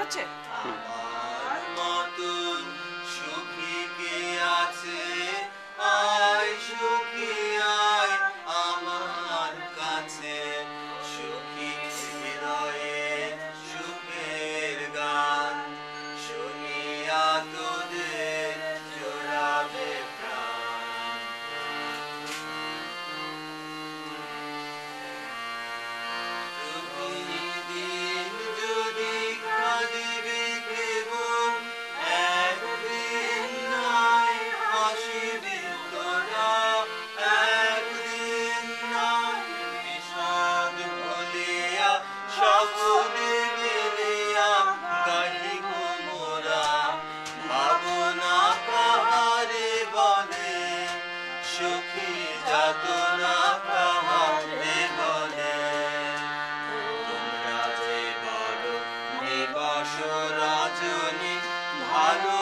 হচ্ছে? আমার মতন সুখী কে আছে, আয় সুখী আয় আমার কাছে, সুখী হৃদয়ে সুখের গান শুনিয়া তোদের জোড়াবে প্রাণ। প্রতিদিন যদি কাঁদিবি কেবল, একদিন নয় হাসিবি তোরা, একদিন নয় বিষাদ ভুলিয়া সকলে মিলিয়া গাহিব মোরা। ভাবনা কাহারে বলে, সুখী যাতনা কাহারে বলে। তোমরা যে বড় নিবাস রজনী, ভালো